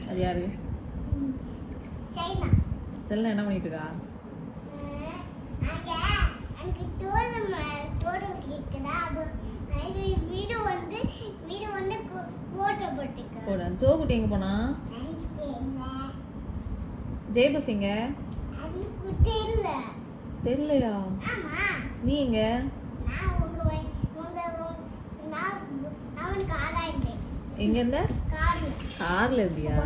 அது யாரு? செல்ல என்ன பண்ணிட்டு இருக்கா? ஜோகுட்டி எங்க போனா? ஜெயபஸ் எங்க? தெரியலையா? நீ எங்க? எங்க இருந்த? கார்ல இருந்தியா?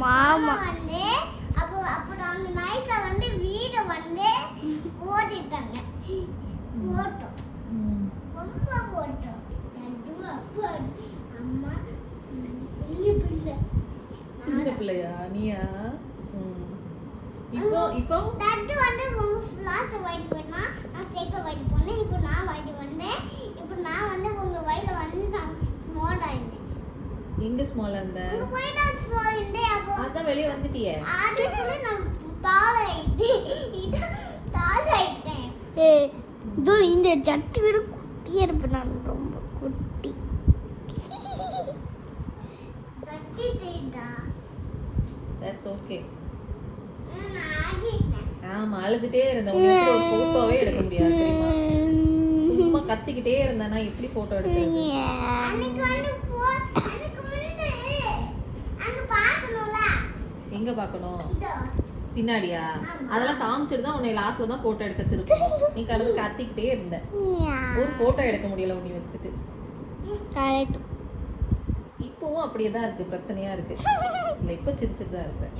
மாமா அப்புறம் அந்த நைட்ல வந்து வீடு வந்து ஓட்டிட்டாங்க. போட்டோ ரொம்ப போட்டோ அம்மா சின்ன பிள்ளையா நீயா? இப்போ இப்போ தட்டு வந்து லாஸ்ட் வைட் பண்ணா நான் சைக்கிள் வைட் பண்ணேன். இப்போ நான் வைட் வந்தேன். இப்போ நான் வந்து உங்க வயல வந்து நான் ஸ்மால் ஆயிட்டேன். எங்க ஸ்மால் அந்த உங்க வயல ஸ்மால் இருந்தே அப்போ அத வெளிய வந்துட்டியே. அதுக்குள்ள நான் தாளாயிட்டேன். இது தாளாயிட்டேன். இது இந்த ஜட்டி விட குட்டியா இருப்பேன். நான் ரொம்ப குட்டி. தட்டி தேடா. That's okay. நான் அழுதுட்டே இருந்தேன். உனக்கு ஒரு போட்டோவே எடுக்க முடியாது தெரியுமா? சும்மா கத்திக்கிட்டே இருந்தேனா எப்படி போட்டோ எடுக்கிறது? அன்னைக்கு வந்து அங்க பார்க்கணும்ல. எங்க பார்க்கணும்? பின்னாடியா? அதெல்லாம் காமிச்சிட்டு தான் உன்னை லாஸ்ட்ல தான் போட்டோ எடுக்க திருப்பணும். நீ கடந்து கத்திக்கிட்டே இருந்த. ஒரு போட்டோ எடுக்க முடியல உன்னை வச்சுட்டு. கரெக்ட். இப்போவும் அப்படியே தான் இருக்கு. பிரச்சனையா இருக்கு. இல்ல இப்ப சிரிச்சிட்டு தான் இருப்பேன்.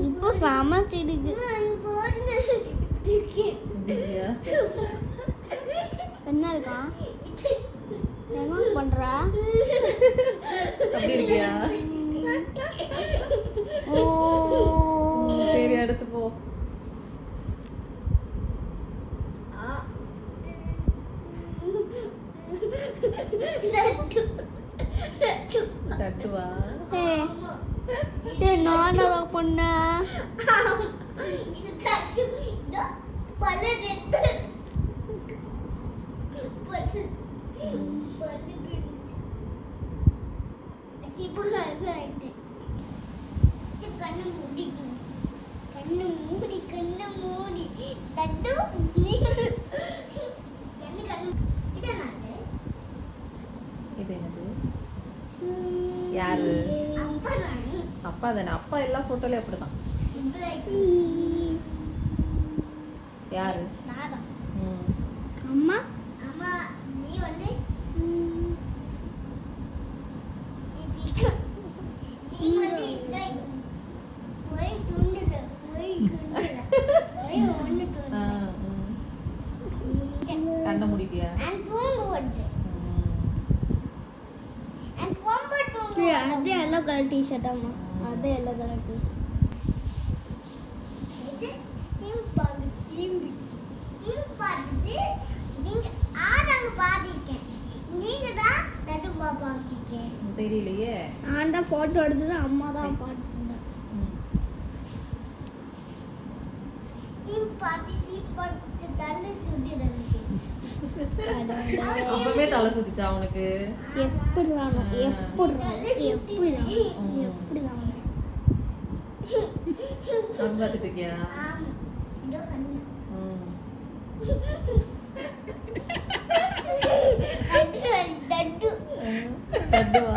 இப்போ சமைச்சிடுது. என்ன இருக்கா? என்ன பண்றா? அப்படி இருக்கியா? சரி அடுத்து போ. தட்டுவா? நானா பண்ண இது என்னது? யாரு? அப்பா தானே. அப்பா எல்லா போட்டோலயும் அப்படிதான். யாரு? அம்மா அம்மா நீ வந்து நீ வந்து போய் துண்டுது போய் கண்ண முடிக்கியா? அதே எல்லோ கலர் டி-ஷர்ட் அம்மா. அதே எல்லோ கலர் டி-ஷர்ட். இது பாட்டு நீங்க ஆடாங்க பாடிருக்கேன். நீங்க தான் நடுவா பாடிருக்கேன். தெரியலையே. நான் தான் போட்டோ எடுத்தது. அம்மா தான் பாடிட்டாங்க. பாட்டு தண்ணி சுத்திடுறேன். அப்பவே தலை சுத்திச்சா உனக்கு? எப்படிதான் பார்த்துட்டு இருக்கியா? தட்டுவா?